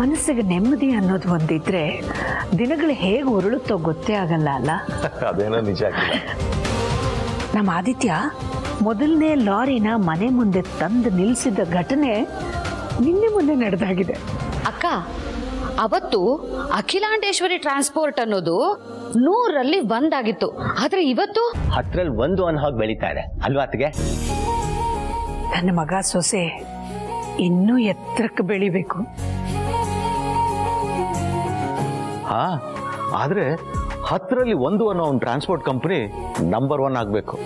ಮನಸ್ಸಿಗೆ ನೆಮ್ಮದಿ ಅನ್ನೋದು ಒಂದಿದ್ರೆ ದಿನಗಳು ಹೇಗೆ ಉರುಳುತ್ತೋ ಗೊತ್ತೇ ಆಗಲ್ಲ ಅಲ್ಲ. ಅದೇನೋ ನಿಜ. ನಮ್ಮ ಆದಿತ್ಯ ಮೊದಲನೇ ಲಾರಿನ ಮನೆ ಮುಂದೆ ತಂದು ನಿಲ್ಲಿಸಿದ ಘಟನೆ ನಿನ್ನೆ ಮುಂದೆ ನಡೆದಾಗಿದೆ. ಅಕ್ಕ, ಅವತ್ತು ಅಖಿಲಾಂಡೇಶ್ವರಿ ಟ್ರಾನ್ಸ್ಪೋರ್ಟ್ ಅನ್ನೋದು 100ರಲ್ಲಿ 1 ಆಗಿತ್ತು. ಆದ್ರೆ ಇವತ್ತು 10ರಲ್ಲಿ 1 ಅನ್ನೋ ಹಾಗೆ ಬೆಳೀತಾ ಇದೆ ಅಲ್ವಾ ಅತ್ತಿಗೆ? ನನ್ನ ಮಗ ಸೊಸೆ ಇನ್ನೂ ಎತ್ತರಕ್ಕೆ ಬೆಳಿಬೇಕು. ಹಾ, ಆದ್ರೆ 10ರಲ್ಲಿ 1 ಅನ್ನೋ ಒಂದು ಟ್ರಾನ್ಸ್ಪೋರ್ಟ್ ಕಂಪನಿ ನಂಬರ್ 1 ಆಗಬೇಕು.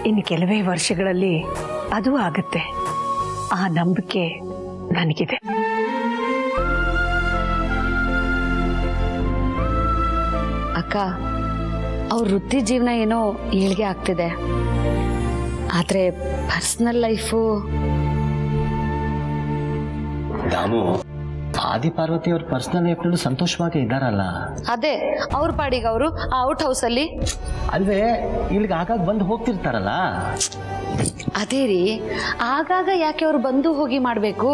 ಇನ್ನು ಕೆಲವೇ ವರ್ಷಗಳಲ್ಲಿ ಅದು ಆಗುತ್ತೆ. ಆ ನಂಬಿಕೆ ನನಗಿದೆ. ಅಕ್ಕ, ಅವ್ರ ವೃತ್ತಿ ಜೀವನ ಏನೋ ಏಳ್ಗೆ ಆಗ್ತಿದೆ, ಆದ್ರೆ ಪರ್ಸನಲ್ ಲೈಫು. ದಾಮು, ಆದಿ ಪಾರ್ವತಿ ಅವ್ರ ಪರ್ಸನಲ್ ಲೈಫ್ನಲ್ಲೂ ಸಂತೋಷವಾಗಿ ಇದ್ದಾರಲ್ಲ. ಅದೇ ಅವ್ರ ಪಾಡಿಗೆ ಅವರು ಔಟ್ ಹೌಸ್ ಅಲ್ಲಿ. ಅಲ್ವೇ, ಇಲ್ಲಿಗೆ ಆಗಾಗ ಬಂದು ಹೋಗ್ತಿರ್ತಾರಲ್ಲ. ಅದೇ ರೀ, ಆಗಾಗ ಯಾಕೆ ಅವ್ರು ಬಂದು ಹೋಗಿ ಮಾಡ್ಬೇಕು,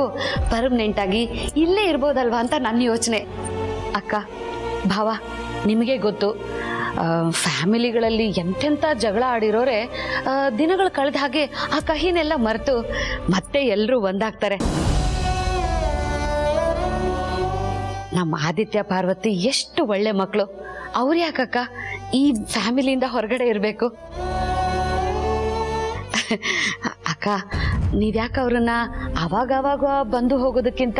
ಪರ್ಮನೆಂಟ್ ಆಗಿ ಇಲ್ಲೇ ಇರ್ಬೋದಲ್ವಾ ಅಂತ ನನ್ನ ಯೋಚನೆ. ಅಕ್ಕ, ಭಾವ, ನಿಮಗೆ ಗೊತ್ತು, ಫ್ಯಾಮಿಲಿಗಳಲ್ಲಿ ಎಂತೆಂಥ ಜಗಳ ಆಡಿರೋರೆ ದಿನಗಳು ಕಳೆದ ಹಾಗೆ ಆ ಕಹಿನೆಲ್ಲ ಮರೆತು ಮತ್ತೆ ಎಲ್ಲರೂ ಒಂದಾಗ್ತಾರೆ. ನಮ್ಮ ಆದಿತ್ಯ ಪಾರ್ವತಿ ಎಷ್ಟು ಒಳ್ಳೆ ಮಕ್ಕಳು. ಅವ್ರು ಯಾಕಕ್ಕ ಈ ಫ್ಯಾಮಿಲಿಯಿಂದ ಹೊರಗಡೆ ಇರಬೇಕು? ಅಕ್ಕ, ನೀವ್ಯಾಕೆ ಅವ್ರನ್ನ ಅವಾಗವಾಗ ಬಂದು ಹೋಗೋದಕ್ಕಿಂತ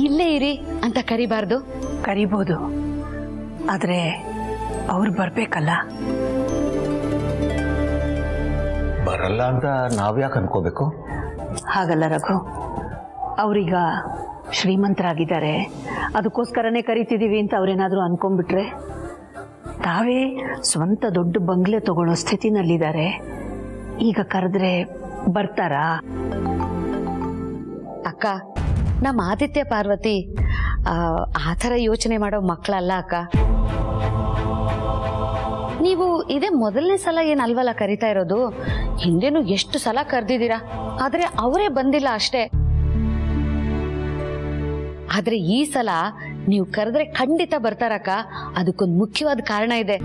ಇಲ್ಲೇ ಇರಿ ಅಂತ ಕರಿಬಾರ್ದು? ಕರಿಬೋದು, ಆದ್ರೆ ಅವ್ರು ಬರ್ಬೇಕಲ್ಲ. ಬರಲ್ಲ ಅಂತ ನಾವ್ಯಾಕೆ ಅನ್ಕೋಬೇಕು? ಹಾಗಲ್ಲ ರಘು, ಅವ್ರೀಗ ಶ್ರೀಮಂತರಾಗಿದ್ದಾರೆ, ಅದಕ್ಕೋಸ್ಕರನೇ ಕರಿತಿದ್ದೀವಿ ಅಂತ ಅವ್ರೇನಾದರೂ ಅನ್ಕೊಂಡ್ಬಿಟ್ರೆ, ತಾವೇ ಸ್ವಂತ ದೊಡ್ಡ ಬಂಗ್ಲೆ ತಗೊಳ್ಳೋ ಸ್ಥಿತಿನಲ್ಲಿದ್ದಾರೆ. ಈಗ ಕರೆದ್ರೆ ಬರ್ತಾರಾ? ಅಕ್ಕ, ನಮ್ಮ ಆದಿತ್ಯ ಪಾರ್ವತಿ ಆ ಥರ ಯೋಚನೆ ಮಾಡೋ ಮಕ್ಕಳಲ್ಲ ಅಕ್ಕ. ನೀವು ಇದೇ ಮೊದಲನೇ ಸಲ ಏನಲ್ವಲ್ಲ ಕರಿತಾ ಇರೋದು, ಹಿಂದೆನೂ ಎಷ್ಟು ಸಲ ಕರೆದಿದ್ದೀರಾ, ಆದ್ರೆ ಅವರೇ ಬಂದಿಲ್ಲ ಅಷ್ಟೇ. ಆದ್ರೆ ಈ ಸಲ ನೀವು ಕರೆದ್ರೆ ಖಂಡಿತ ಬರ್ತಾರಕ್ಕ. ಅದಕ್ಕೊಂದು ಮುಖ್ಯವಾದ ಕಾರಣ ಇದೆ.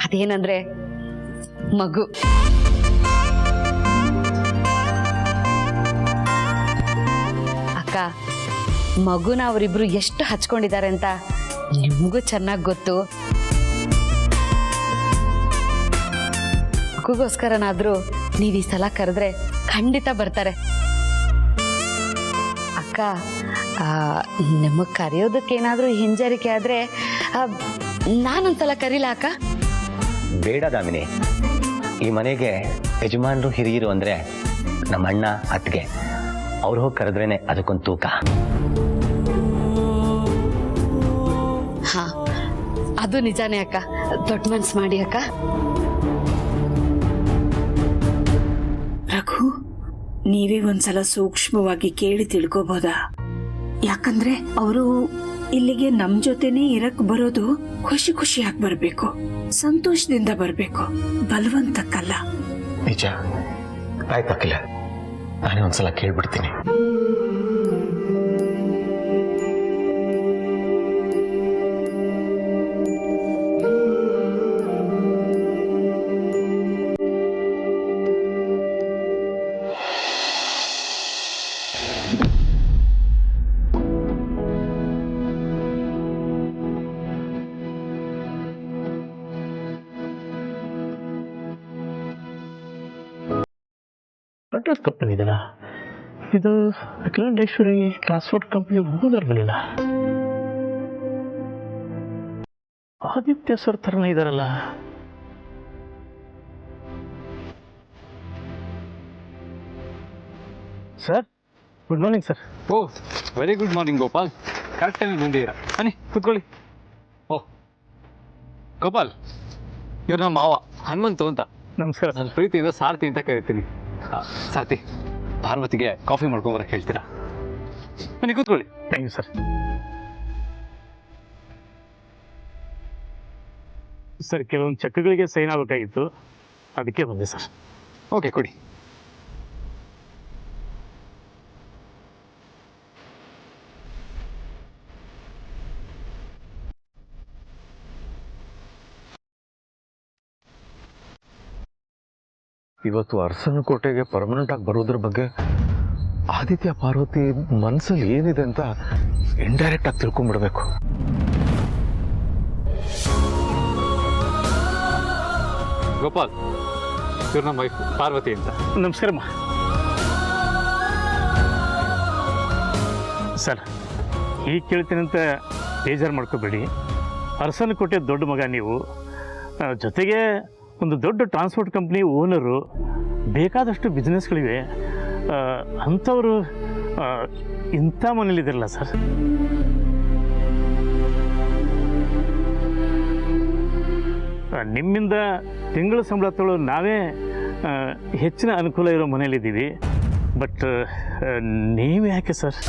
ಅದೇನಂದ್ರೆ ಮಗು. ಅಕ್ಕ, ಮಗುನ ಅವರಿಬ್ರು ಎಷ್ಟು ಹಚ್ಕೊಂಡಿದ್ದಾರೆ ಅಂತ ನಿಮಗೂ ಚೆನ್ನಾಗಿ ಗೊತ್ತು. ಮಗುಗೋಸ್ಕರನಾದ್ರೂ ನೀವು ಈ ಸಲ ಕರೆದ್ರೆ ಖಂಡಿತ ಬರ್ತಾರೆ. ಅಕ್ಕ, ನಿಮಗೆ ಕರೆಯೋದಕ್ಕೇನಾದ್ರೂ ಹಿಂಜರಿಕೆ ಆದ್ರೆ ನಾನೊಂದ್ಸಲ ಕರೀಲ ಅಕ್ಕ? ಬೇಡ ದಾಮಿನಿ, ಈ ಮನೆಗೆ ಯಜಮಾನರು ಹಿರಿಯರು ಅಂದ್ರೆ ನಮ್ಮ ಅಣ್ಣ ಅತ್ತಿಗೆ, ಅವ್ರು ಹೋಗಿ ಕರೆದ್ರೇನೆ ಅದಕ್ಕೊಂದು ತೂಕ. ಹಾ, ಅದು ನಿಜಾನೇ ಅಕ್ಕ. ದೊಡ್ಡ ಮನ್ಸು ಮಾಡಿ ಅಕ್ಕ. ರಘು, ನೀವೇ ಒಂದ್ಸಲ ಸೂಕ್ಷ್ಮವಾಗಿ ಕೇಳಿ ತಿಳ್ಕೋಬೋದಾ? ಯಾಕಂದ್ರೆ ಅವರು ಇಲ್ಲಿಗೆ ನಮ್ ಜೊತೆನೆ ಇರಕ್ ಬರೋದು ಖುಷಿ ಖುಷಿಯಾಗಿ ಬರ್ಬೇಕು, ಸಂತೋಷದಿಂದ ಬರ್ಬೇಕು, ಬಲವಂತಕ್ಕಲ್ಲ. ನಿಜ. ಆಯ್ತಾಕಿಲ್ಲ, ನಾನೇ ಒಂದ್ಸಲ ಕೇಳ್ಬಿಡ್ತೀನಿ. ಅಡ್ರೆಸ್ ಕಂಪನಿ ಇದು ಅಖಿಲಾಂಡೇಶ್ವರಿ ಟ್ರಾನ್ಸ್ಪೋರ್ಟ್ ಕಂಪನಿ ಹೋಗೋದರ್ಲಿಲ್ಲ. ಆದಿತ್ಯ ಸರ್ ಥರನೇ ಇದಾರಲ್ಲ. Sir, good morning sir. Oh, very good morning Gopal. Correct ಟೈಮಿಗೆ ಬಂದಿದ್ದೀರಾ. ಬನ್ನಿ ಕೂತ್ಕೊಳ್ಳಿ. ಓ ಗೋಪಾಲ್, ಇವ್ರು ನಮ್ಮ ಮಾವ ಹನುಮಂತು ಅಂತ. ನಮಸ್ಕಾರ. ನಾನು ಪ್ರೀತಿಯಿಂದ ಸಾರಥಿ ಅಂತ ಕರಿತೀನಿ. ಸಾರಥಿ, ಪಾರ್ವತಿಗೆ ಕಾಫಿ ಮಾಡ್ಕೊಂಬರಕ್ಕೆ ಹೇಳ್ತೀರಾ? ಬನ್ನಿ ಕೂತ್ಕೊಳ್ಳಿ. Thank you sir. ಸರ್, ಕೆಲವೊಂದು ಚೆಕ್ಗಳಿಗೆ ಸೈನ್ ಆಗಬೇಕಾಗಿತ್ತು, ಅದಕ್ಕೆ ಬಂದೆ ಸರ್. ಓಕೆ, ಕೊಡಿ. ಇವತ್ತು ಅರಸನಕೋಟೆಗೆ ಪರ್ಮನೆಂಟ್ ಆಗಿ ಬರೋದ್ರ ಬಗ್ಗೆ ಆದಿತ್ಯ ಪಾರ್ವತಿ ಮನಸ್ಸಲ್ಲಿ ಏನಿದೆ ಅಂತ ಇಂಡೈರೆಕ್ಟ್ ಆಗಿ ತಿಳ್ಕೊಂಡ್ಬಿಡ್ಬೇಕು. ಗೋಪಾಲ್, ಇವ್ರು ನಮ್ಮ ವೈಫ್ ಪಾರ್ವತಿ ಅಂತ. ನಮಸ್ಕಾರಮ್ಮ. ಸರ್, ಈಗ ಕೇಳ್ತೀನಿ ಅಂತ ಬೇಜಾರು ಮಾಡ್ಕೋಬೇಡಿ. ಅರಸನಕೋಟೆ ದೊಡ್ಡ ಮಗ ನೀವು, ಜೊತೆಗೆ ಒಂದು ದೊಡ್ಡ ಟ್ರಾನ್ಸ್ಪೋರ್ಟ್ ಕಂಪ್ನಿ ಓನರು, ಬೇಕಾದಷ್ಟು ಬಿಸ್ನೆಸ್ಗಳಿವೆ. ಅಂಥವರು ಇಂಥ ಮನೇಲಿದ್ದಿರಲ್ಲ ಸರ್. ನಿಮ್ಮಿಂದ ತಿಂಗಳ ಸಂಬಳ ತೊಗೊಳ್ಳೋ ನಾವೇ ಹೆಚ್ಚಿನ ಅನುಕೂಲ ಇರೋ ಮನೇಲಿದ್ದೀವಿ. ಬಟ್ ನೀವು ಯಾಕೆ ಸರ್?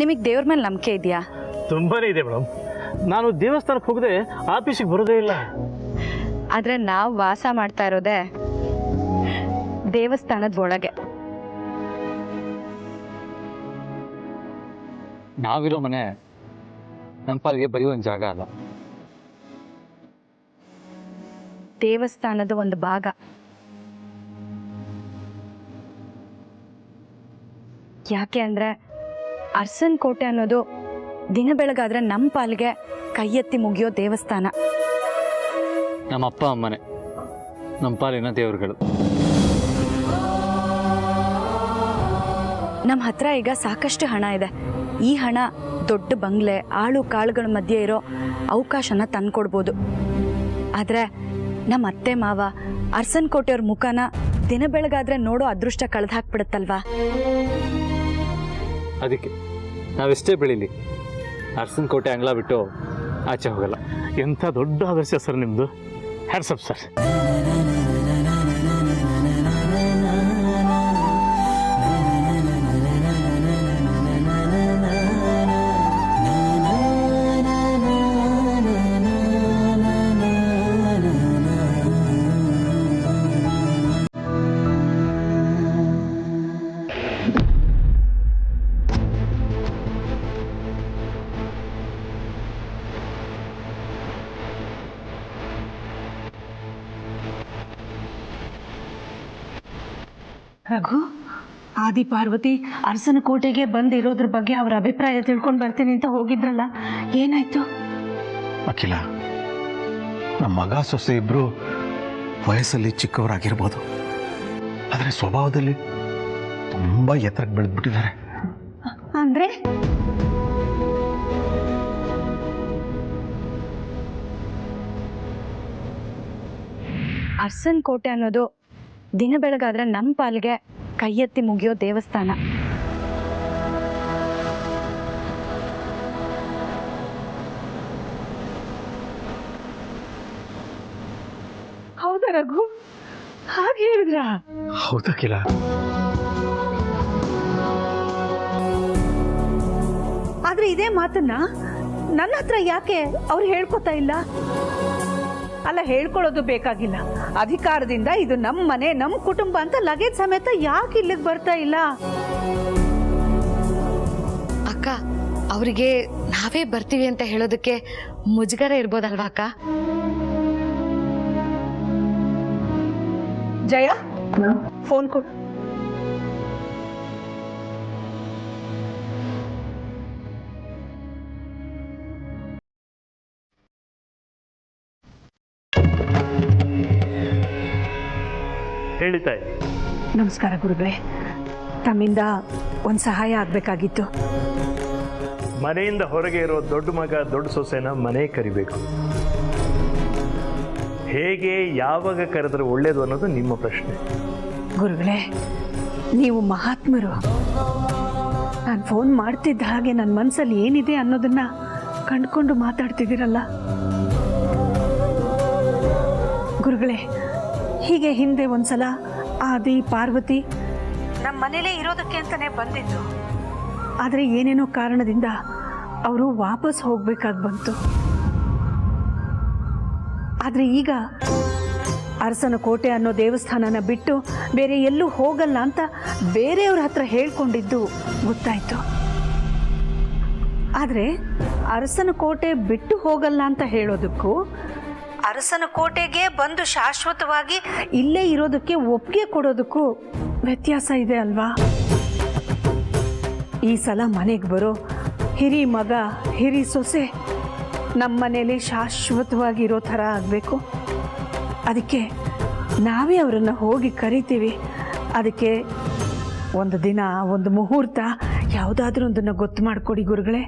ನಿಮಗೆ ದೇವ್ರ ಮೇಲೆ ನಂಬಿಕೆ ಇದೆಯಾ? ತುಂಬಾ ಇದೆ ಮೇಡಮ್. ನಾನು ದೇವಸ್ಥಾನಕ್ಕೆ ಹೋಗದೆ ಆಫೀಸಿಗೆ ಬರೋದೇ ಇಲ್ಲ. ಆದರೆ ನಾವು ವಾಸ ಮಾಡ್ತಾ ಇರೋದೇ ದೇವಸ್ಥಾನದ ಒಳಗೆ. ನಾವಿರೋ ಮನೆ ನನ್ನ ಪಾಲಿಗೆ ಬರೀ ಒಂದು ಜಾಗ ಅಲ್ಲ, ದೇವಸ್ಥಾನದ ಒಂದು ಭಾಗ. ಯಾಕೆ ಅಂದರೆ ಅರಸನಕೋಟೆ ಅನ್ನೋದು ದಿನ ಬೆಳಗಾದ್ರೆ ನಮ್ಮ ಪಾಲಿಗೆ ಕೈ ಎತ್ತಿ ಮುಗಿಯೋ ದೇವಸ್ಥಾನ. ನಮ್ಮ ಅಪ್ಪ ಅಮ್ಮನೆ ನಮ್ಮ ಪಾಲಿನ ದೇವರುಗಳು. ನಮ್ಮ ಹತ್ರ ಈಗ ಸಾಕಷ್ಟು ಹಣ ಇದೆ. ಈ ಹಣ ದೊಡ್ಡ ಬಂಗ್ಲೆ, ಆಳು ಕಾಳುಗಳ ಮಧ್ಯೆ ಇರೋ ಅವಕಾಶನ ತಂದ್ಕೊಡ್ಬೋದು. ಆದರೆ ನಮ್ಮ ಅತ್ತೆ ಮಾವ ಅರಸನಕೋಟೆಯವ್ರ ಮುಖನ ದಿನ ಬೆಳಗಾದ್ರೆ ನೋಡೋ ಅದೃಷ್ಟ ಕಳೆದು ಹಾಕ್ಬಿಡುತ್ತಲ್ವಾ? ಅದಕ್ಕೆ ನಾವೆಷ್ಟೇ ಬೆಳೀಲಿ ಅರಸನಕೋಟೆ ಅಂಗ್ಲ ಬಿಟ್ಟು ಆಚೆ ಹೋಗಲ್ಲ. ಎಂಥ ದೊಡ್ಡ ಆದರ್ಶ ಸರ್ ನಿಮ್ಮದು. Hats off sir. ರಘು, ಆದಿ ಪಾರ್ವತಿ ಅರಸನಕೋಟೆಗೆ ಬಂದಿರೋದ್ರ ಬಗ್ಗೆ ಅವರ ಅಭಿಪ್ರಾಯ ತಿಳ್ಕೊಂಡು ಬರ್ತೀನಿ ಅಂತ ಹೋಗಿದ್ರಲ್ಲ, ಏನಾಯ್ತು? ಅಖಿಲ, ನಮ್ಮ ಮಗ ಸೊಸೆ ಇಬ್ರು ವಯಸ್ಸಲ್ಲಿ ಚಿಕ್ಕವರಾಗಿರ್ಬೋದು, ಆದರೆ ಸ್ವಭಾವದಲ್ಲಿ ತುಂಬ ಎತ್ತರಕ್ಕೆ ಬೆಳೆದ್ಬಿಟ್ಟಿದ್ದಾರೆ. ಅಂದ್ರೆ ಅರಸನಕೋಟೆ ಅನ್ನೋದು ದಿನ ಬೆಳಗಾದ್ರೆ ನಮ್ಮ ಪಾಲಿಗೆ ಕೈ ಎತ್ತಿ ಮುಗಿಯೋ ದೇವಸ್ಥಾನ. ಹೌದಾ ರಘು? ಹಾಗೆ ಹೇಳಿದ್ರ? ಹೌದಕ್ಕಿಲ್ಲ, ಆದ್ರೆ ಇದೇ ಮಾತನ್ನ ನನ್ನ ಹತ್ರ ಯಾಕೆ ಅವ್ರು ಹೇಳ್ಕೊತಾ ಇಲ್ಲ? ಅಲ್ಲ, ಹೇಳ್ಕೊಳ್ಳೋದು ಬೇಕಾಗಿಲ್ಲ. ಅಧಿಕಾರದಿಂದ ಇದು ನಮ್ಮ ಮನೆ, ನಮ್ಮ ಕುಟುಂಬ ಅಂತ ಲಗೇಜ್ ಸಮೇತ ಯಾಕೆ ಇಲ್ಲಿಗೆ ಬರ್ತಾ ಇಲ್ಲ? ಅಕ್ಕ, ಅವರಿಗೆ ನಾವೇ ಬರ್ತೀವಿ ಅಂತ ಹೇಳೋದಕ್ಕೆ ಮುಜುಗರ ಇರ್ಬೋದಲ್ವಾ ಅಕ್ಕ? ಜಯ, ಫೋನ್ ಕೊಡು. ಹೇಳಿತಾ ಇದೆ. ನಮಸ್ಕಾರ ಗುರುಗಳೇ, ತಮ್ಮಿಂದ ಒಂದು ಸಹಾಯ ಆಗಬೇಕಾಗಿತ್ತು. ಮನೆಯಿಂದ ಹೊರಗೆ ಇರೋ ದೊಡ್ಡ ಮಗ ದೊಡ್ಡ ಸೊಸೆನ ಮನೆ ಕರಿಬೇಕು. ಹೇಗೆ, ಯಾವಾಗ ಕರೆದ್ರೆ ಒಳ್ಳೇದು ಅನ್ನೋದು ನಿಮ್ಮ ಪ್ರಶ್ನೆ. ಗುರುಗಳೇ, ನೀವು ಮಹಾತ್ಮರು. ನಾನು ಫೋನ್ ಮಾಡ್ತಿದ್ದ ಹಾಗೆ ನನ್ನ ಮನಸ್ಸಲ್ಲಿ ಏನಿದೆ ಅನ್ನೋದನ್ನ ಕಂಡುಕೊಂಡು ಮಾತಾಡ್ತಿದ್ದೀರಲ್ಲ ಗುರುಗಳೇ. ಹೀಗೆ ಹಿಂದೆ ಒಂದ್ಸಲ ಆದಿ ಪಾರ್ವತಿ ನಮ್ಮ ಮನೇಲೇ ಇರೋದಕ್ಕೆ ಅಂತಾನೆ ಬಂದಿದ್ದು. ಆದರೆ ಏನೇನೋ ಕಾರಣದಿಂದ ಅವರು ವಾಪಸ್ ಹೋಗ್ಬೇಕಾಗಿ ಬಂತು. ಆದರೆ ಈಗ ಅರಸನಕೋಟೆ ಅನ್ನೋ ದೇವಸ್ಥಾನನ ಬಿಟ್ಟು ಬೇರೆ ಎಲ್ಲೂ ಹೋಗಲ್ಲ ಅಂತ ಬೇರೆಯವ್ರ ಹತ್ರ ಹೇಳ್ಕೊಂಡಿದ್ದು ಗೊತ್ತಾಯ್ತು. ಆದರೆ ಅರಸನ ಕೋಟೆ ಬಿಟ್ಟು ಹೋಗಲ್ಲ ಅಂತ ಹೇಳೋದಕ್ಕೂ ಅರಸನ ಕೋಟೆಗೆ ಬಂದು ಶಾಶ್ವತವಾಗಿ ಇಲ್ಲೇ ಇರೋದಕ್ಕೆ ಒಪ್ಪಿಗೆ ಕೊಡೋದಕ್ಕೂ ವ್ಯತ್ಯಾಸ ಇದೆ ಅಲ್ವಾ? ಈ ಸಲ ಮನೆಗೆ ಬರೋ ಹಿರಿ ಮಗ ಹಿರಿ ಸೊಸೆ ನಮ್ಮ ಮನೇಲಿ ಶಾಶ್ವತವಾಗಿರೋ ಥರ ಆಗಬೇಕು. ಅದಕ್ಕೆ ನಾವೇ ಅವರನ್ನು ಹೋಗಿ ಕರಿತೀವಿ. ಅದಕ್ಕೆ ಒಂದು ದಿನ, ಒಂದು ಮುಹೂರ್ತ ಯಾವುದಾದ್ರೂ ಒಂದನ್ನು ಗೊತ್ತು ಮಾಡಿಕೊಡಿ ಗುರುಗಳೇ.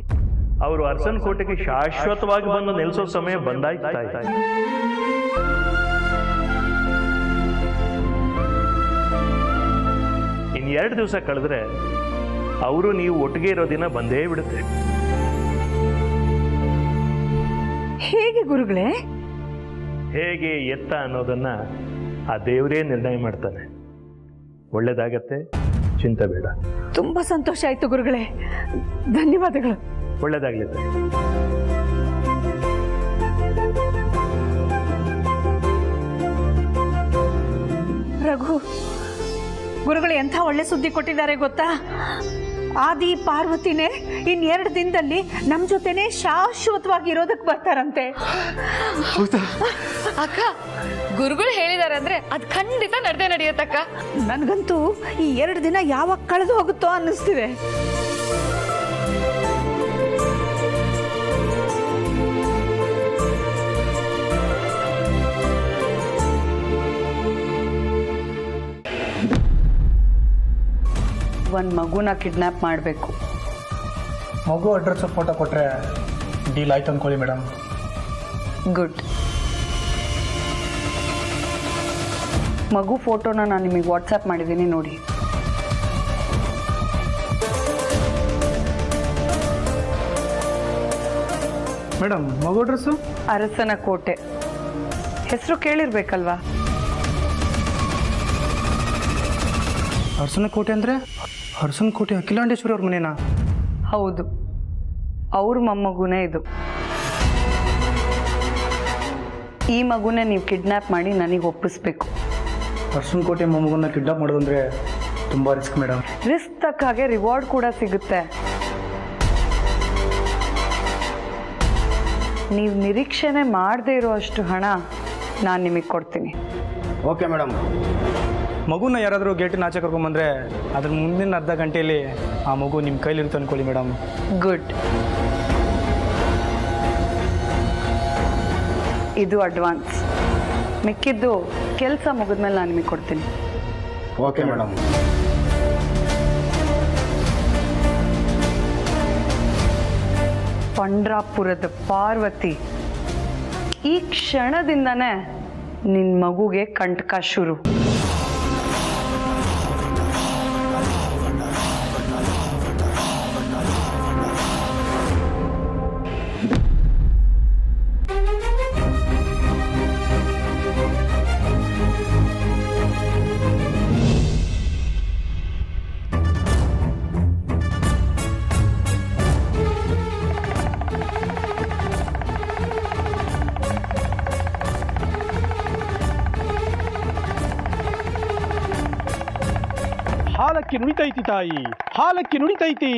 ಅವರು ಅರಸನ ಕೋಟೆಗೆ ಶಾಶ್ವತವಾಗಿ ಬಂದು ನೆಲೆಸೋ ಸಮಯ ಬಂದಾಯ್ತಾ ಇದೆ. ಇನ್ನು 2 ದಿವಸ ಕಳೆದ್ರೆ ಅವರು ನೀವು ಒಟ್ಟಿಗೆ ಇರೋ ದಿನ ಬಂದೇ ಬಿಡುತ್ತೆ. ಹೇಗೆ ಗುರುಗಳೇ? ಹೇಗೆ ಎತ್ತ ಅನ್ನೋದನ್ನ ಆ ದೇವರೇ ನಿರ್ಣಯ ಮಾಡ್ತಾನೆ. ಒಳ್ಳೇದಾಗತ್ತೆ, ಚಿಂತೆ ಬೇಡ. ತುಂಬಾ ಸಂತೋಷ ಆಯ್ತು ಗುರುಗಳೇ, ಧನ್ಯವಾದಗಳು. ಒಳ್ಳೇದಾಗ್ಲಿ. ರಘು, ಗುರುಗಳು ಎಂಥ ಒಳ್ಳೆ ಸುದ್ದಿ ಕೊಟ್ಟಿದ್ದಾರೆ ಗೊತ್ತಾ? ಆದಿ ಪಾರ್ವತಿನೇ ಇನ್ 2 ದಿನದಲ್ಲಿ ನಮ್ಮ ಜೊತೆನೆ ಶಾಶ್ವತವಾಗಿ ಇರೋದಕ್ಕೆ ಬರ್ತಾರಂತೆ. ಅಕ್ಕ, ಗುರುಗಳು ಹೇಳಿದಾರೆ ಅಂದ್ರೆ ಅದ್ ಖಂಡಿತ ನಡೆಯುತ್ತಕ್ಕ. ನನ್ಗಂತೂ ಈ 2 ದಿನ ಯಾವಾಗ ಕಳೆದು ಹೋಗುತ್ತೋ ಅನ್ನಿಸ್ತಿದೆ. ಒಂದು ಮಗುನ ಕಿಡ್ನ್ಯಾಪ್ ಮಾಡಬೇಕು. ಮಗು ಅಡ್ರೆಸ್ ಫೋಟೋ ಕೊಟ್ಟರೆ ಡೀಲ್ ಆಯ್ತು ಅಂದ್ಕೊಳ್ಳಿ ಮೇಡಮ್. ಗುಡ್. ಮಗು ಫೋಟೋನ ನಾನು ನಿಮಗೆ ವಾಟ್ಸಪ್ ಮಾಡಿದ್ದೀನಿ, ನೋಡಿ. ಮೇಡಮ್, ಮಗು ಅಡ್ರೆಸ್ಸು? ಅರಸನ ಕೋಟೆ. ಹೆಸರು ಕೇಳಿರ್ಬೇಕಲ್ವಾ? ಅರಸನ ಕೋಟೆ ಅಂದರೆ ಅರಸನ ಕೋಟೆ ಅಖಿಲಾಂಡೇಶ್ವರಿ ಅವ್ರ ಮನೇನಾ? ಹೌದು, ಅವ್ರ ಮೊಮ್ಮಗುನೇ ಇದು. ಈ ಮಗುನೇ ನೀವು ಕಿಡ್ನ್ಯಾಪ್ ಮಾಡಿ ನನಗೆ ಒಪ್ಪಿಸ್ಬೇಕು. ಅರಸನ ಕೋಟೆ ಮೊಮ್ಮಗನ್ನ ಕಿಡ್ನಾಪ್ ಮಾಡೋದಂದ್ರೆ ತುಂಬ ರಿಸ್ಕ್ ಮೇಡಮ್. ರಿಸ್ಕ್ ತಕ್ಕ ಹಾಗೆ ರಿವಾರ್ಡ್ ಕೂಡ ಸಿಗುತ್ತೆ. ನೀವು ನಿರೀಕ್ಷೆನೆ ಮಾಡದೇ ಇರೋ ಅಷ್ಟು ಹಣ ನಾನು ನಿಮಗೆ ಕೊಡ್ತೀನಿ. Okay madam. ಮಗುನ ಯಾರಾದರೂ ಗೇಟಿನ ಆಚೆ ಕರ್ಕೊಂಬಂದರೆ ಅದ್ರ ಮುಂದಿನ ಅರ್ಧ ಗಂಟೆಯಲ್ಲಿ ಆ ಮಗು ನಿಮ್ಮ ಕೈಲಿರುತ್ತೆ ಅಂದ್ಕೊಳ್ಳಿ ಮೇಡಮ್. ಗುಡ್. ಇದು ಅಡ್ವಾನ್ಸ್. ಮಿಕ್ಕಿದ್ದು ಕೆಲಸ ಮುಗಿದ್ಮೇಲೆ ನಾನು ನಿಮಗೆ ಕೊಡ್ತೀನಿ. Okay madam. ಪಂಡ್ರಾಪುರದ ಪಾರ್ವತಿ, ಈ ಕ್ಷಣದಿಂದನೇ ನಿನ್ನ ಮಗುಗೆ ಕಂಟಕ ಶುರು. ಹಾಲಕ್ಕಿ ನುಡಿತೈತಿ ತಾಯಿ, ಹಾಲಕ್ಕಿ ನುಡಿತೈತಿ.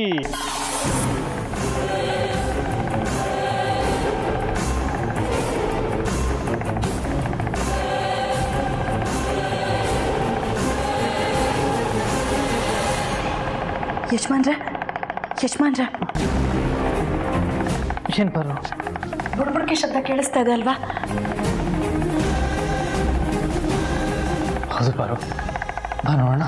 ಯಜಮಾನ್ರೆ, ಯಜಮಾನ್ರೆ, ಏನ್ ಬರು? ಬುಡ್ಬುಡ್ಕೆ ಶಬ್ದ ಕೇಳಿಸ್ತಾ ಇದೆ ಅಲ್ವಾ? ಹೌದು ಬಾರು, ಬಾ ನೋಡೋಣ.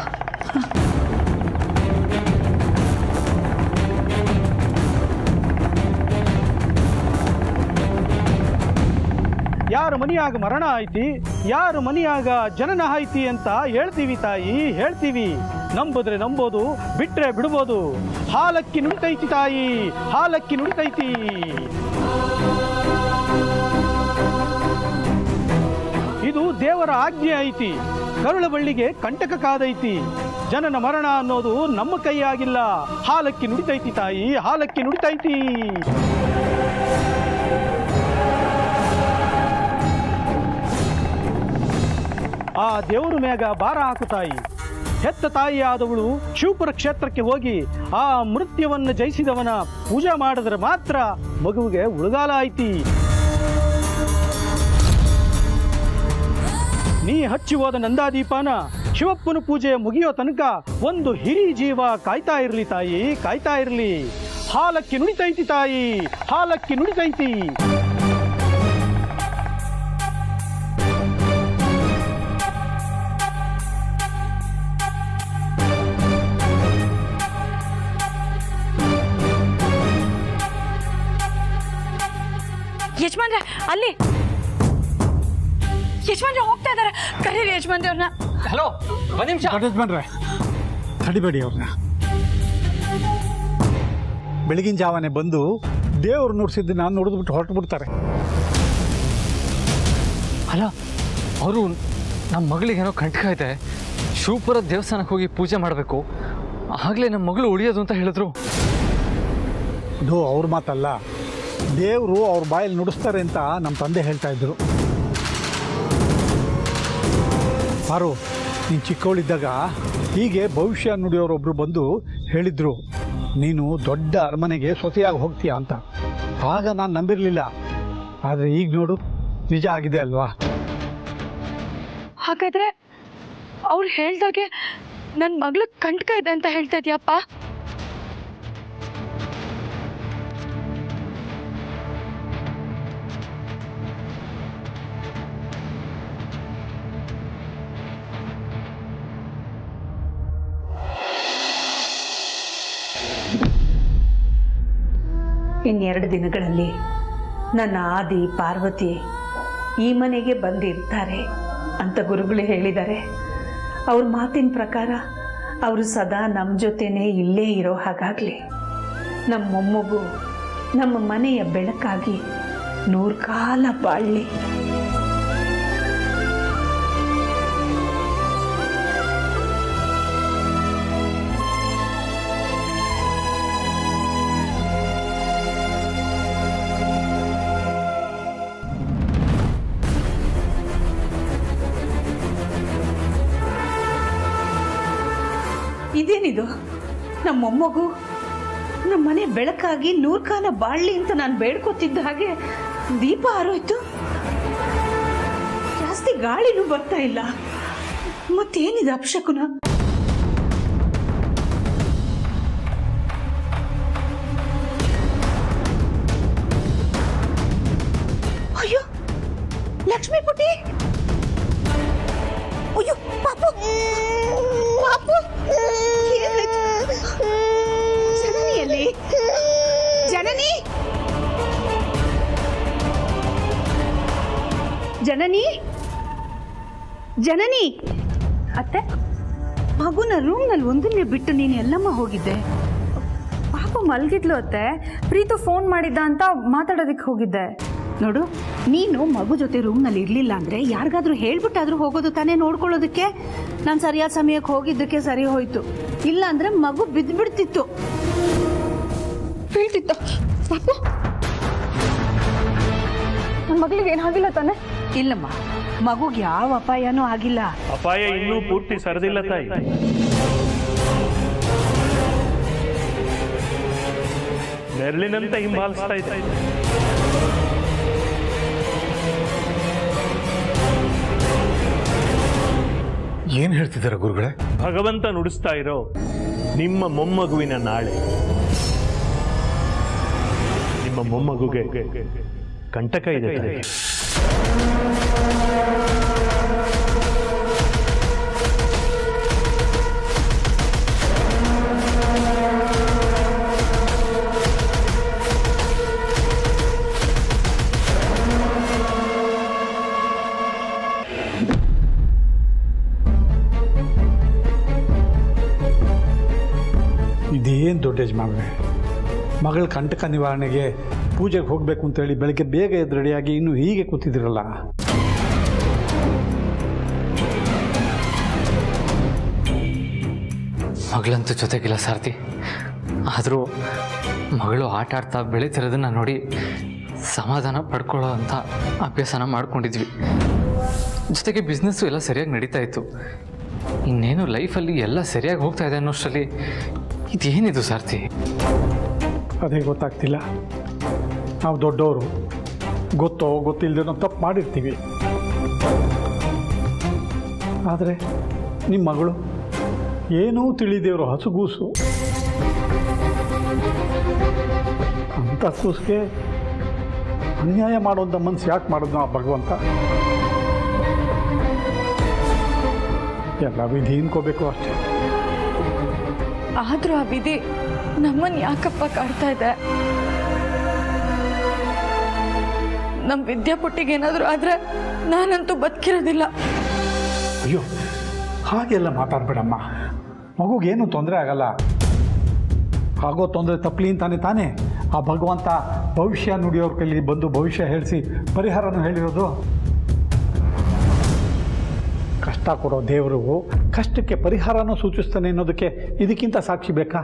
ಯಾರು ಮನಿಯಾಗ ಮರಣ ಐತಿ, ಯಾರು ಮನಿಯಾಗ ಜನನ ಐತಿ ಅಂತ ಹೇಳ್ತೀವಿ ತಾಯಿ, ಹೇಳ್ತೀವಿ. ನಂಬುದ್ರೆ ನಂಬೋದು, ಬಿಟ್ರೆ ಬಿಡ್ಬೋದು. ಹಾಲಕ್ಕಿ ನುಡಿತೈತಿ ತಾಯಿ, ಹಾಲಕ್ಕಿ ನುಡಿತೈತಿ. ಇದು ದೇವರ ಆಜ್ಞೆ ಐತಿ, ಕರುಳ ಬಳ್ಳಿಗೆ ಕಂಟಕ ಕಾದೈತಿ. ಜನನ ಮರಣ ಅನ್ನೋದು ನಮ್ಮ ಕೈಯಾಗಿಲ್ಲ. ಹಾಲಕ್ಕಿ ನುಡಿತೈತಿ ತಾಯಿ, ಹಾಲಕ್ಕಿ ನುಡಿತೈತಿ. ಆ ದೇವ್ರ ಮ್ಯಾಗ ಭಾರ ಹಾಕು ತಾಯಿ, ಹೆತ್ತ ತಾಯಿಯಾದವಳು ಶಿವಪುರ ಕ್ಷೇತ್ರಕ್ಕೆ ಹೋಗಿ ಆ ಮೃತ್ಯುವನ್ನು ಜಯಿಸಿದವನ ಪೂಜೆ ಮಾಡಿದ್ರೆ ಮಾತ್ರ ಮಗುವಿಗೆ ಉಳಗಾಲ ಐತಿ. ನೀ ಹಚ್ಚಿ ಹೋದ ನಂದಾದೀಪನ ಶಿವಪ್ಪನ ಪೂಜೆ ಮುಗಿಯೋ ತನಕ ಒಂದು ಹಿರಿ ಜೀವ ಕಾಯ್ತಾ ಇರಲಿ ತಾಯಿ, ಕಾಯ್ತಾ ಇರಲಿ. ಹಾಲಕ್ಕಿ ನುಡಿತೈತಿ ತಾಯಿ, ಹಾಲಕ್ಕಿ ನುಡಿತೈತಿ. ಯಜಮಾನ್ರೆ ಅಲ್ಲಿ ಯಜಮಾನ್ರೆ ಹೋಗ್ತಾ ಇದಾರೆ, ಕರೀರಿ ಯಜಮಾನ್ರೆ ಅವ್ರನ್ನ. ಹಲೋ, ಒಂದ್ ನಿಮಿಷ. ಯಜಮಾನ್ರೆ ತಡಿಬೇಡಿ ಅವ್ರನ್ನ. ಬೆಳಗಿನ ಜಾವನೆ ಬಂದು ದೇವ್ರು ನುಡಿಸಿದ್ದನ್ನ ನೋಡಿದ್ಬಿಟ್ಟು ಹೊರಟು ಬಿಡ್ತಾರೆ. ಅಲ್ಲ, ಅವರು ನಮ್ಮ ಮಗಳಿಗೇನೋ ಕಂಟಕ ಇದೆ, ಶಿವಪುರ ದೇವಸ್ಥಾನಕ್ಕೆ ಹೋಗಿ ಪೂಜೆ ಮಾಡಬೇಕು, ಆಗಲೇ ನಮ್ಮ ಮಗಳು ಉಳಿಯೋದು ಅಂತ ಹೇಳಿದ್ರು. ಇದು ಅವ್ರ ಮಾತಲ್ಲ, ದೇವರು ಅವ್ರ ಬಾಯಲ್ಲಿ ನುಡಿಸ್ತಾರೆ ಅಂತ ನಮ್ಮ ತಂದೆ ಹೇಳ್ತಾ ಇದ್ರು. ಪಾರು, ನೀನು ಚಿಕ್ಕವಳಿದ್ದಾಗ ಹೀಗೆ ಭವಿಷ್ಯ ನುಡಿಯೋರೊಬ್ಬರು ಬಂದು ಹೇಳಿದ್ರು, ನೀನು ದೊಡ್ಡ ಅರಮನೆಗೆ ಸೊಸೆಯಾಗಿ ಹೋಗ್ತೀಯ ಅಂತ. ಆಗ ನಾನು ನಂಬಿರಲಿಲ್ಲ, ಆದರೆ ಈಗ ನೋಡು ನಿಜ ಆಗಿದೆ ಅಲ್ವಾ. ಹಾಗಾದ್ರೆ ಅವ್ರು ಹೇಳ್ದಾಗೆ ನನ್ನ ಮಗಳು ಕಂಟಕ ಇದೆ ಅಂತ ಹೇಳ್ತಾ ಇದೆಯಪ್ಪ. ಇನ್ನೆರಡು ದಿನಗಳಲ್ಲಿ ನನ್ನ ಆದಿ ಪಾರ್ವತಿ ಈ ಮನೆಗೆ ಬಂದಿರ್ತಾರೆ ಅಂತ ಗುರುಗಳು ಹೇಳಿದ್ದಾರೆ. ಅವ್ರ ಮಾತಿನ ಪ್ರಕಾರ ಅವರು ಸದಾ ನಮ್ಮ ಜೊತೆನೇ ಇಲ್ಲೇ ಇರೋ ಹಾಗಾಗಲಿ. ನಮ್ಮ ಮೊಮ್ಮಗು ನಮ್ಮ ಮನೆಯ ಬೆಳಕಾಗಿ 100 ಕಾಲ ಬಾಳಲಿ. ಇದೇನಿದು? ನಮ್ಮ ಮೊಮ್ಮಗು ನಮ್ಮ ಮನೆ ಬೆಳಕಾಗಿ 100 ಕಾಲ ಬಾಳ್ಲಿ ಅಂತ ನಾನು ಬೇಡ್ಕೊತಿದ್ದ ಹಾಗೆ ದೀಪ ಆರೋಯ್ತು. ಜಾಸ್ತಿ ಗಾಳಿನೂ ಬರ್ತಾ ಇಲ್ಲ. ಮತ್ತೇನಿದೆ ಅಪಶಕುನ? ಅಯ್ಯೋ ಲಕ್ಷ್ಮೀ ಪುಟಿ, ಅಯ್ಯೋ ಪಾಪು ಪಾಪು, ಜನನಿಯಲ್ಲಿ ಜನನಿ ಜನನಿ ಜನನಿ ಅತ್ತೆ, ಮಗುನ ರೂಮ್ನಲ್ಲಿ ಒಂದನ್ನೇ ಬಿಟ್ಟು ನೀನು ಎಲ್ಲಮ್ಮ ಹೋಗಿದ್ದೆ? ಪಾಪ ಮಲಗಿದ್ಲು ಅತ್ತೆ. ಪ್ರೀತು ಫೋನ್ ಮಾಡಿದ್ದ ಅಂತ ಮಾತಾಡೋದಕ್ಕೆ ಹೋಗಿದ್ದೆ. ನೋಡು, ನೀನು ಮಗು ಜೊತೆ ರೂಮ್ನಲ್ಲಿ ಇರಲಿಲ್ಲ ಅಂದರೆ ಯಾರಿಗಾದ್ರೂ ಹೇಳ್ಬಿಟ್ಟಾದ್ರೂ ಹೋಗೋದು ತಾನೇ ನೋಡ್ಕೊಳ್ಳೋದಕ್ಕೆ. ನಾನು ಸರಿಯಾದ ಸಮಯಕ್ಕೆ ಹೋಗಿದ್ದಕ್ಕೆ ಸರಿ ಹೋಯ್ತು, ಇಲ್ಲ ಅಂದರೆ ಮಗು ಬಿದ್ದುಬಿಡ್ತಿತ್ತು. ಬೀಳ್ತಿತ್ತು ಪಾಪು. ನನ್ನ ಮಗಳಿಗೆ ಏನಾಗಿಲ್ಲ ತಾನೆ? ಇಲ್ಲಮ್ಮ, ಮಗುಗೆ ಯಾವ ಅಪಾಯನೂ ಆಗಿಲ್ಲ. ಅಪಾಯ ಇನ್ನೂ ಪೂರ್ತಿ ಸರಿದಿಲ್ಲ ತಾಯಿ. ನೆರಳಿನಂತ ಹಿಂಬಾಲಿಸ್ತಾ ಇದೆ. ಏನು ಹೇಳ್ತಿದ್ದಾರೆ ಗುರುಗಳೇ? ಭಗವಂತ ನುಡಿಸ್ತಾ ಇರೋ ನಿಮ್ಮ ಮೊಮ್ಮಗುವಿನ ನಾಳೆ. ನಿಮ್ಮ ಮೊಮ್ಮಗುಗೆ ಕಂಟಕ ಇದೆ ತಾಯಿ. ಇದೇನು ದೊಡ್ಡ ಯಜಮಾನ್ರೆ, ಮಗಳ ಕಂಟಕ ನಿವಾರಣೆಗೆ ಪೂಜೆಗೆ ಹೋಗಬೇಕು ಅಂತೇಳಿ ಬೆಳಗ್ಗೆ ಬೇಗ ಎದ್ದು ರೆಡಿಯಾಗಿ ಇನ್ನೂ ಹೀಗೆ ಕೂತಿದ್ದೀರಲ್ಲ. ಮಗಳಂತೂ ಜೊತೆಗಿಲ್ಲ ಸಾರಥಿ, ಆದರೂ ಮಗಳು ಆಟ ಆಡ್ತಾ ಬೆಳೀತಿರೋದನ್ನು ನೋಡಿ ಸಮಾಧಾನ ಪಡ್ಕೊಳ್ಳೋ ಅಂಥ ಅಭ್ಯಾಸನ ಮಾಡ್ಕೊಂಡಿದ್ವಿ. ಜೊತೆಗೆ ಬಿಸ್ನೆಸ್ಸು ಎಲ್ಲ ಸರಿಯಾಗಿ ನಡೀತಾ ಇತ್ತು. ಇನ್ನೇನು ಲೈಫಲ್ಲಿ ಎಲ್ಲ ಸರಿಯಾಗಿ ಹೋಗ್ತಾ ಇದೆ ಅನ್ನೋಷ್ಟರಲ್ಲಿ ಇದೇನಿದು ಸಾರ್ಥಿ? ಅದೇ ಗೊತ್ತಾಗ್ತಿಲ್ಲ. ನಾವು ದೊಡ್ಡವರು, ಗೊತ್ತೋ ಗೊತ್ತಿಲ್ಲದೇನೋ ತಪ್ಪು ಮಾಡಿರ್ತೀವಿ. ಆದರೆ ನಿಮ್ಮ ಮಗಳು ಏನೂ ತಿಳಿದೇವರು ಹಸುಗೂಸು. ಅಂಥ ಕೂಸಿಗೆ ಅನ್ಯಾಯ ಮಾಡೋಂಥ ಮನಸ್ಸು ಯಾಕೆ ಮಾಡಿದ್ನು ಆ ಭಗವಂತ? ಎಲ್ಲ ವಿಧಿ ಅನ್ಕೋಬೇಕು ಅಷ್ಟೇ. ಆದರೂ ಆ ವಿಧಿ ನಮ್ಮನ್ನು ಯಾಕಪ್ಪ ಕಾಡ್ತಾ ಇದೆ? ನಮ್ಮ ವಿದ್ಯಾಪುಟ್ಟಿಗೆ ಏನಾದರೂ ಆದರೆ ನಾನಂತೂ ಬದುಕಿರೋದಿಲ್ಲ. ಅಯ್ಯೋ, ಹಾಗೆಲ್ಲ ಮಾತಾಡಬೇಡಮ್ಮ. ಮಗುಗೇನು ತೊಂದರೆ ಆಗಲ್ಲ. ಆಗೋ ತೊಂದರೆ ತಪ್ಪಲಿ ತಾನೇ ಆ ಭಗವಂತ ಭವಿಷ್ಯ ನುಡಿಯೋರ ಕೈಲಿ ಬಂದು ಭವಿಷ್ಯ ಹೇಳಿಸಿ ಪರಿಹಾರನೂ ಹೇಳಿರೋದು. ಕಷ್ಟ ಕೊಡೋ ದೇವರು ಕಷ್ಟಕ್ಕೆ ಪರಿಹಾರನೂ ಸೂಚಿಸ್ತಾನೆ ಅನ್ನೋದಕ್ಕೆ ಇದಕ್ಕಿಂತ ಸಾಕ್ಷಿ ಬೇಕಾ?